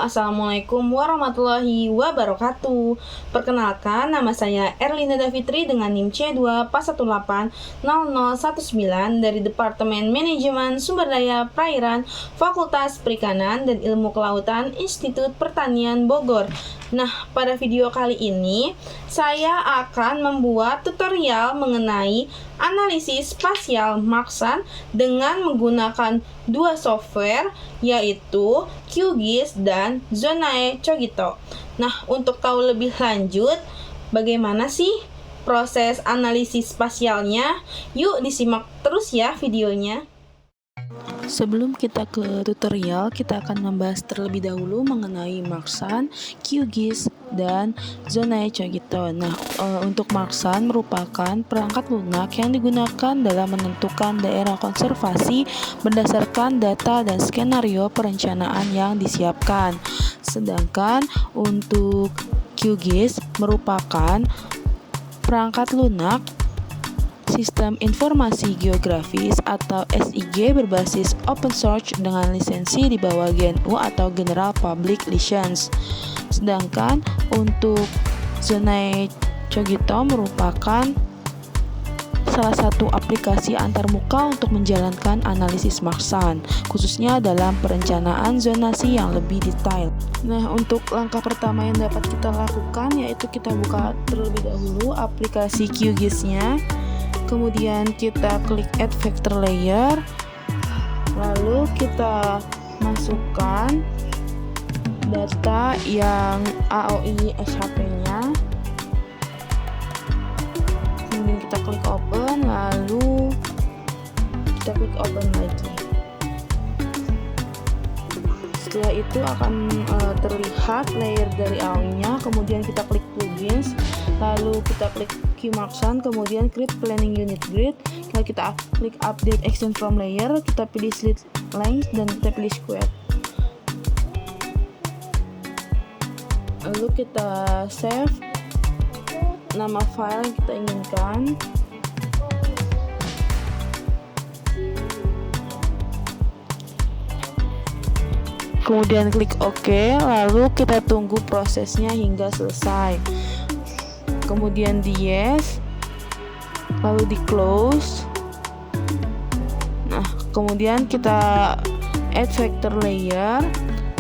Assalamualaikum warahmatullahi wabarakatuh. Perkenalkan, nama saya Erlinda Davitri dengan NIM C241800019 dari Departemen Manajemen Sumber Daya Perairan Fakultas Perikanan dan Ilmu Kelautan Institut Pertanian Bogor. Nah, pada video kali ini saya akan membuat tutorial mengenai analisis spasial maksat dengan menggunakan dua software yaitu QGIS dan Zonae Cogito. Nah, untuk tahu lebih lanjut bagaimana sih proses analisis spasialnya, yuk disimak terus ya videonya. Sebelum kita ke tutorial, kita akan membahas terlebih dahulu mengenai Marksan, QGIS, dan Zonae Cogito. Nah, untuk Marksan merupakan perangkat lunak yang digunakan dalam menentukan daerah konservasi berdasarkan data dan skenario perencanaan yang disiapkan. Sedangkan untuk QGIS merupakan perangkat lunak Sistem Informasi Geografis atau SIG berbasis open source dengan lisensi di bawah GNU atau General Public License. Sedangkan untuk Zonae Cogito merupakan salah satu aplikasi antarmuka untuk menjalankan analisis Marksan, khususnya dalam perencanaan zonasi yang lebih detail. Nah, untuk langkah pertama yang dapat kita lakukan yaitu kita buka terlebih dahulu aplikasi QGIS-nya. Kemudian kita klik add vector layer, lalu kita masukkan data yang AOI SHP-nya, kemudian kita klik open, lalu kita klik open lagi. Setelah itu akan terlihat layer dari AOI-nya, kemudian kita klik plugins, lalu kita klik Marksan, kemudian create planning unit grid, lalu kita klik update action from layer, kita pilih slit length dan kita pilih square, lalu kita save nama file yang kita inginkan. Kemudian klik OK, lalu kita tunggu prosesnya hingga selesai. Kemudian di yes, lalu di close. Nah, kemudian kita add vector layer,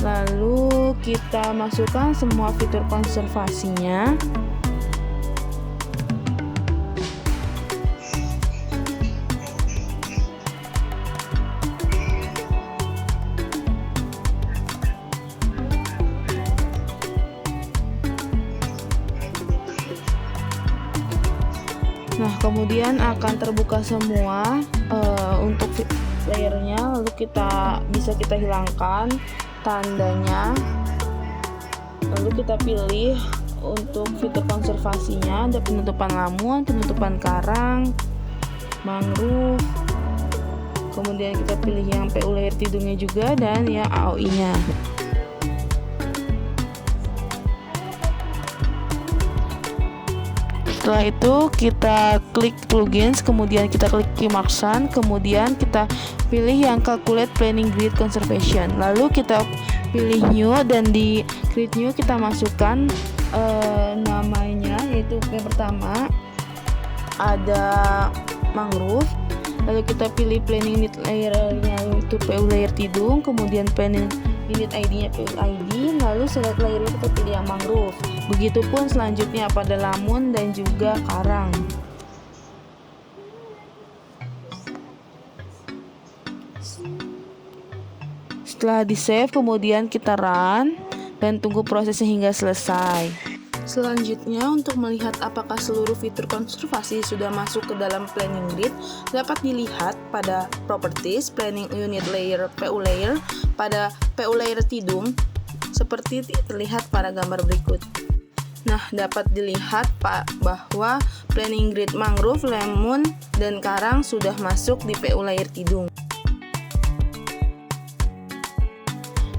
lalu kita masukkan semua fitur konservasinya. Nah, kemudian akan terbuka semua untuk layernya, lalu bisa kita hilangkan tandanya, lalu kita pilih untuk fitur konservasinya, ada penutupan lamun, penutupan karang, mangrove, kemudian kita pilih yang PU layer tidungnya juga dan yang AOI-nya. Setelah itu kita klik plugins, kemudian kita klik Marksan, kemudian kita pilih yang calculate planning grid conservation, lalu kita pilih new dan di create new kita masukkan namanya, yaitu yang pertama ada mangrove, lalu kita pilih planning unit layer-nya yaitu PU layer tidung, kemudian planning unit ID-nya PU ID, lalu select layer kita pilih yang mangrove. Begitupun selanjutnya pada lamun dan juga karang. Setelah di save, kemudian kita run dan tunggu prosesnya hingga selesai. Selanjutnya, untuk melihat apakah seluruh fitur konservasi sudah masuk ke dalam planning grid, dapat dilihat pada properties, planning unit layer, PU layer, pada PU layer tidung, seperti terlihat pada gambar berikut. Nah, dapat dilihat bahwa planning grid mangrove, lemon, dan karang sudah masuk di PU layer tidung.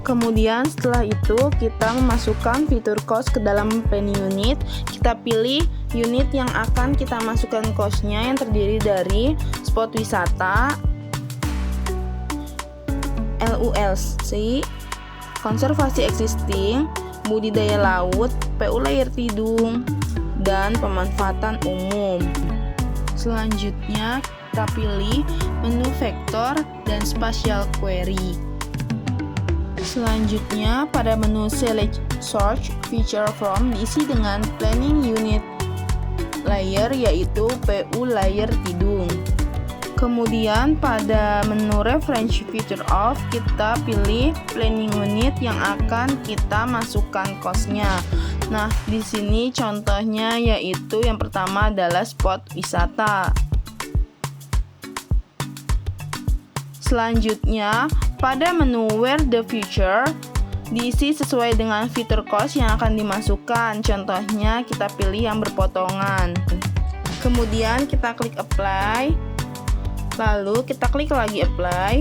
Kemudian setelah itu kita memasukkan fitur cost ke dalam planning unit. Kita pilih unit yang akan kita masukkan cost-nya yang terdiri dari spot wisata, LULC, konservasi existing, budidaya laut, PU layar tidung, dan pemanfaatan umum. Selanjutnya kita pilih menu vektor dan spatial query. Selanjutnya pada menu select search feature from diisi dengan planning unit layer yaitu PU layar tidung. Kemudian pada menu reference feature of kita pilih planning unit yang akan kita masukkan cost-nya. Nah, di sini contohnya yaitu yang pertama adalah spot wisata. Selanjutnya, pada menu where the future diisi sesuai dengan fitur cost yang akan dimasukkan. Contohnya kita pilih yang berpotongan. Kemudian kita klik apply. Lalu kita klik lagi apply.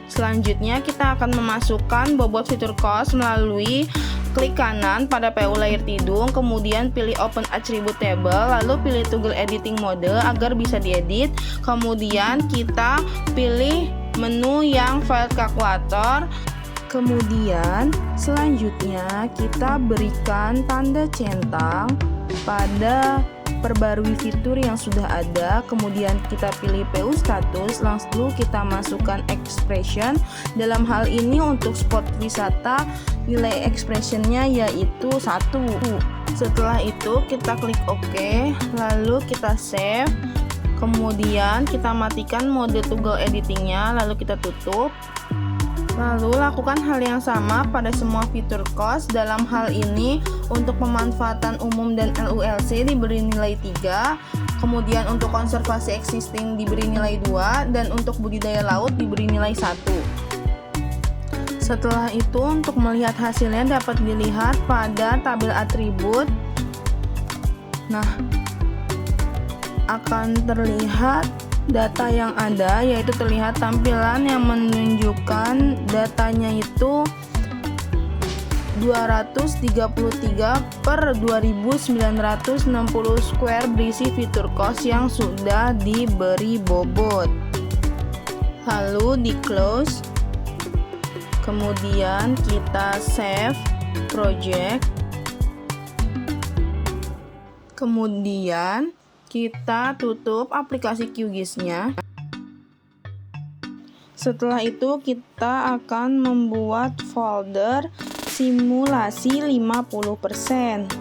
Selanjutnya kita akan memasukkan bobot fitur cost melalui klik kanan pada PU layar tidung, kemudian pilih open attribute table, lalu pilih toggle editing mode agar bisa diedit. Kemudian kita pilih menu yang file calculator. Kemudian selanjutnya kita berikan tanda centang pada perbarui fitur yang sudah ada. Kemudian kita pilih PU status, lalu kita masukkan expression. Dalam hal ini untuk spot wisata nilai expressionnya yaitu 1. Setelah itu kita klik OK, lalu kita save. Kemudian kita matikan mode toggle editingnya, lalu kita tutup. Lalu lakukan hal yang sama pada semua fitur cost. Dalam hal ini untuk pemanfaatan umum dan LULC diberi nilai 3, kemudian untuk konservasi existing diberi nilai 2, dan untuk budidaya laut diberi nilai 1. Setelah itu untuk melihat hasilnya dapat dilihat pada tabel atribut. Nah, akan terlihat data yang ada, yaitu terlihat tampilan yang menunjukkan datanya itu 233 per 2960 square berisi fitur cost yang sudah diberi bobot. Lalu di close, kemudian kita save project, kemudian kita tutup aplikasi QGIS-nya. Setelah itu kita akan membuat folder simulasi 50%.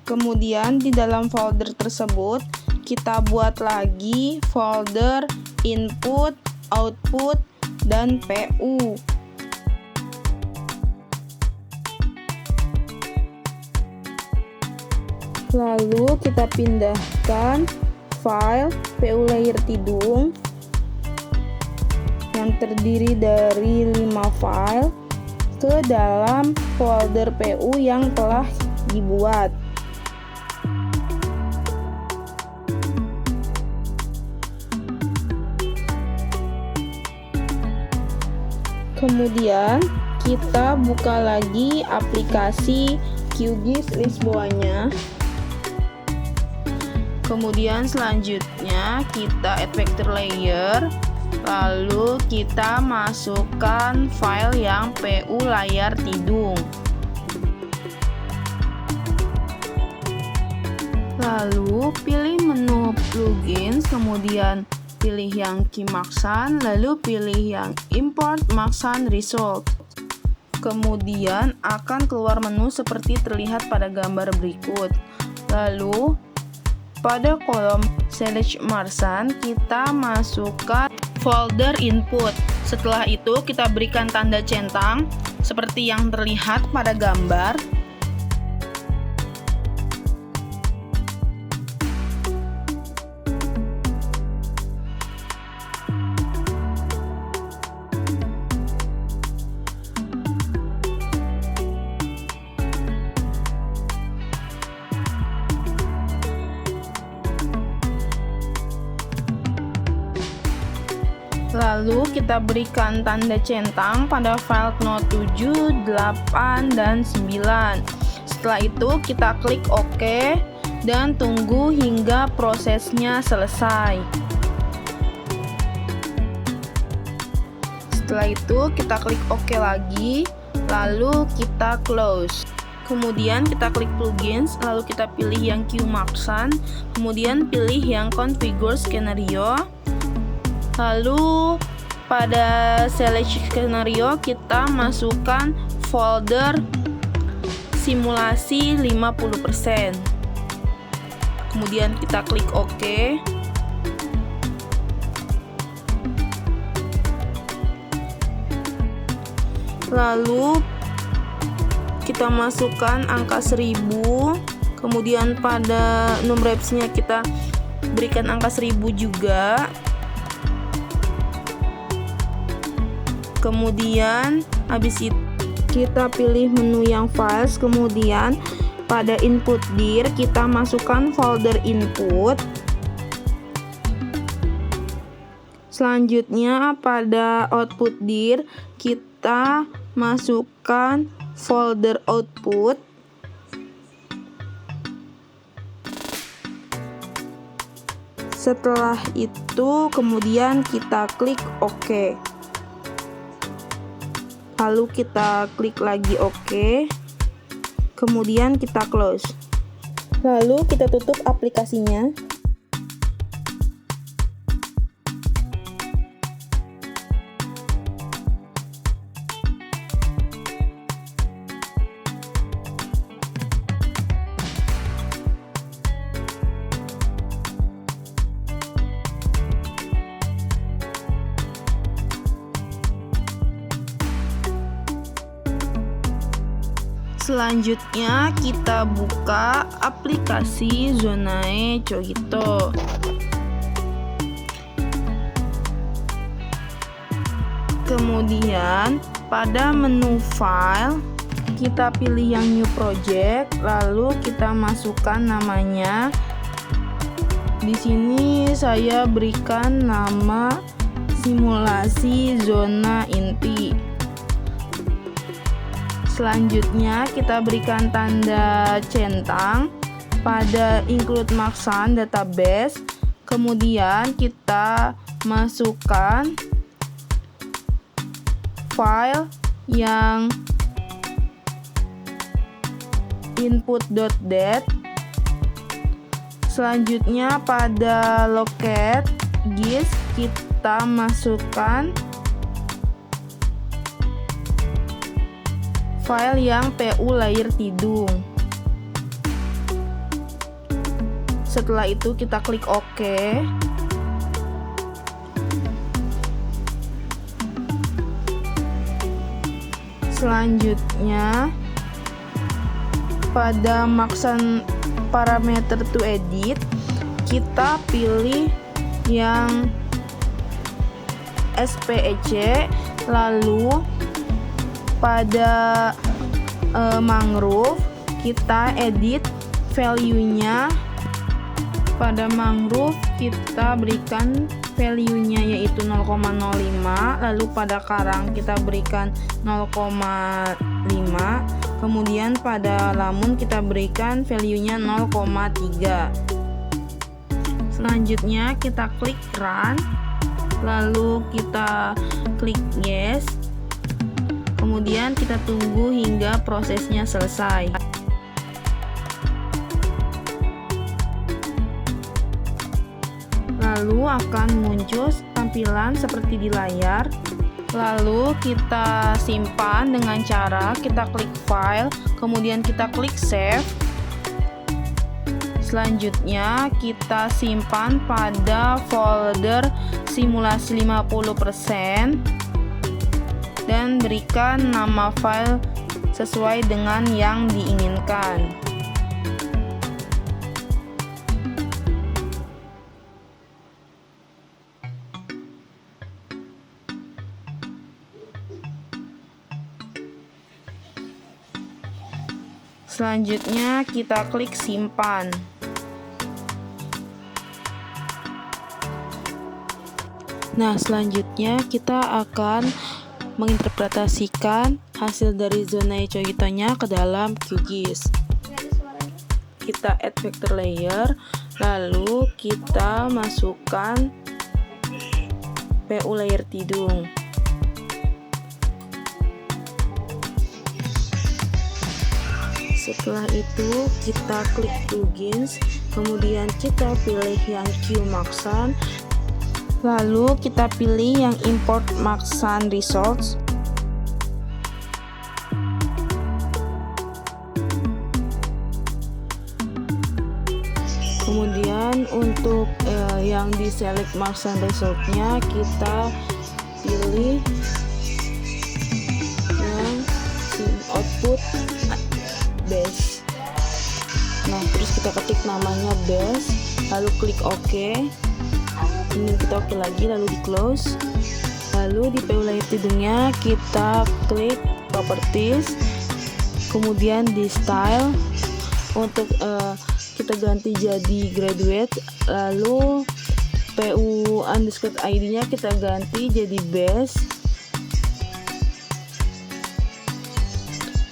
Kemudian di dalam folder tersebut kita buat lagi folder input, output, dan PU. Lalu kita pindahkan file PU layar tidung yang terdiri dari 5 file ke dalam folder PU yang telah dibuat. Kemudian kita buka lagi aplikasi QGIS Lisboa-nya. Kemudian selanjutnya kita add vector layer, lalu kita masukkan file yang PU layar tidung. Lalu pilih menu plugins, kemudian pilih yang key Maxan, lalu pilih yang import Maxan result. Kemudian akan keluar menu seperti terlihat pada gambar berikut. Lalu pada kolom select Maxan kita masukkan folder input. Setelah itu kita berikan tanda centang seperti yang terlihat pada gambar. Lalu kita berikan tanda centang pada file note 7, 8, dan 9. Setelah itu kita klik OK. dan tunggu hingga prosesnya selesai. Setelah itu kita klik OK lagi, lalu kita close. Kemudian kita klik plugins, lalu kita pilih yang Qmarksan, kemudian pilih yang configure skenario. Lalu pada select skenario kita masukkan folder simulasi 50%. Kemudian kita klik OK. Lalu kita masukkan angka 1000, kemudian pada numReps-nya kita berikan angka 1000 juga. Kemudian habis itu kita pilih menu yang files, kemudian pada input dir kita masukkan folder input. Selanjutnya pada output dir kita masukkan folder output. Setelah itu kemudian kita klik OK. Lalu kita klik lagi OK. Kemudian kita close. Lalu kita tutup aplikasinya. Selanjutnya kita buka aplikasi Zonae Cogito. Kemudian pada menu file kita pilih yang new project, lalu kita masukkan namanya. Di sini saya berikan nama simulasi zona inti. Selanjutnya kita berikan tanda centang pada include Marksan database. Kemudian kita masukkan file yang input.dat. Selanjutnya pada locate gis kita masukkan file yang pu layer tidung. Setelah itu kita klik OK. Selanjutnya pada Marksan parameter to edit kita pilih yang SPEC, lalu pada mangrove kita edit value-nya. Pada mangrove kita berikan value-nya yaitu 0,05, lalu pada karang kita berikan 0,5, kemudian pada lamun kita berikan value-nya 0,3. Selanjutnya kita klik run, lalu kita klik yes. Kemudian kita tunggu hingga prosesnya selesai. Lalu akan muncul tampilan seperti di layar. Lalu kita simpan dengan cara kita klik file, kemudian kita klik save. Selanjutnya kita simpan pada folder simulasi 50% dan berikan nama file sesuai dengan yang diinginkan. Selanjutnya kita klik simpan. Nah, selanjutnya kita akan menginterpretasikan hasil dari Zonae Cogito-nya ke dalam QGIS. kita add vector layer, lalu kita masukkan PU layer tidung. Setelah itu kita klik plugins, kemudian kita pilih yang Q Maxsan, lalu kita pilih yang import Maxsan resource. Kemudian untuk yang di select Maxsan resource-nya kita pilih yang output base. Nah, terus kita ketik namanya base, lalu klik OK. Ini kita OK lagi, lalu di close. Lalu di PU layer tidungnya kita klik properties, kemudian di style untuk kita ganti jadi graduate, lalu PU underscore ID nya kita ganti jadi base,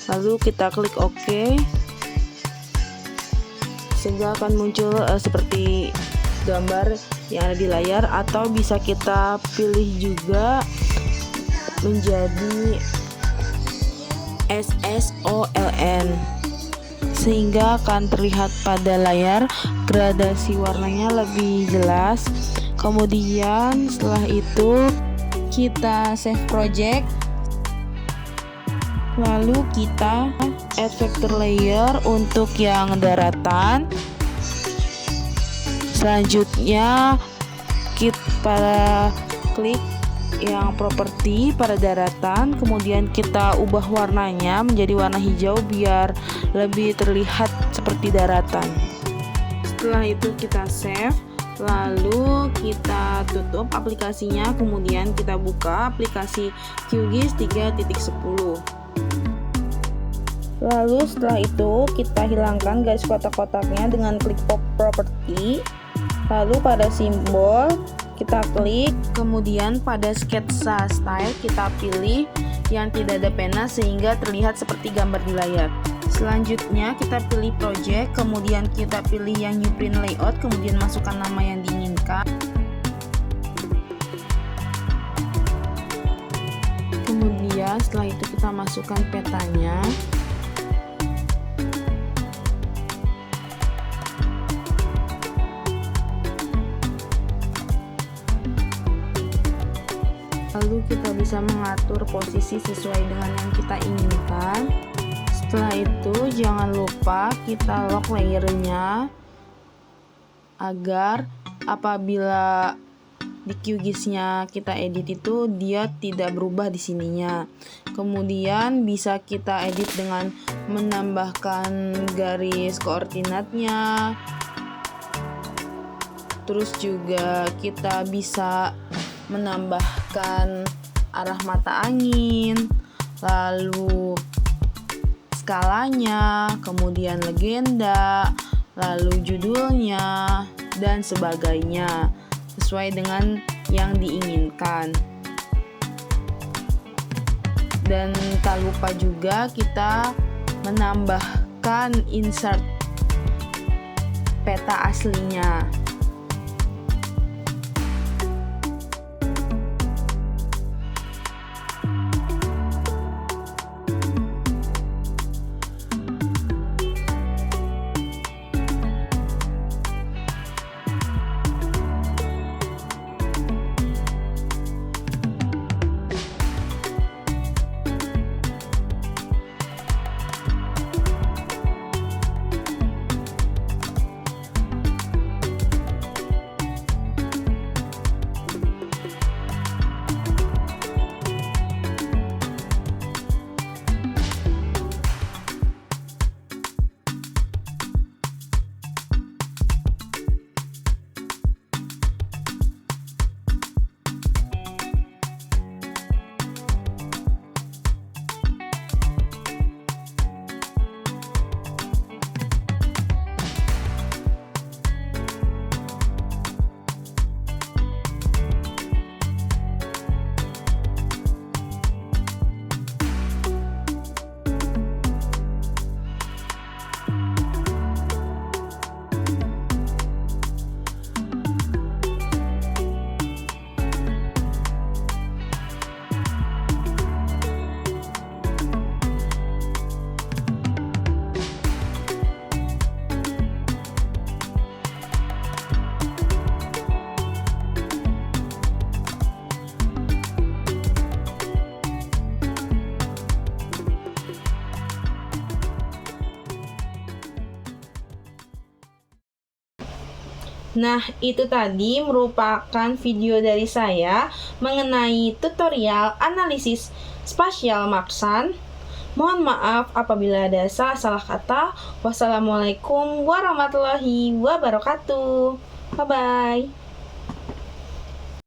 lalu kita klik OK, sehingga akan muncul seperti gambar yang ada di layar, atau bisa kita pilih juga menjadi SSOLN sehingga akan terlihat pada layar gradasi warnanya lebih jelas. Kemudian setelah itu kita save project, lalu kita add vector layer untuk yang daratan. Selanjutnya kita klik yang properti pada daratan, kemudian kita ubah warnanya menjadi warna hijau biar lebih terlihat seperti daratan. Setelah itu kita save, lalu kita tutup aplikasinya, kemudian kita buka aplikasi QGIS 3.10. Lalu setelah itu kita hilangkan garis kotak-kotaknya dengan klik properti, lalu pada simbol kita klik, kemudian pada sketsa style kita pilih yang tidak ada pena sehingga terlihat seperti gambar di layar. Selanjutnya kita pilih project, kemudian kita pilih yang new print layout, kemudian masukkan nama yang diinginkan. Kemudian setelah itu kita masukkan petanya. Lalu kita bisa mengatur posisi sesuai dengan yang kita inginkan. Setelah itu jangan lupa kita lock layernya agar apabila di QGIS-nya kita edit itu dia tidak berubah di sininya. Kemudian bisa kita edit dengan menambahkan garis koordinatnya. Terus juga kita bisa menambahkan arah mata angin, lalu skalanya, kemudian legenda, lalu judulnya, dan sebagainya sesuai dengan yang diinginkan. Dan tak lupa juga kita menambahkan insert peta aslinya. Nah, itu tadi merupakan video dari saya mengenai tutorial analisis spasial Marksan. Mohon maaf apabila ada salah-salah kata. Wassalamualaikum warahmatullahi wabarakatuh. Bye-bye.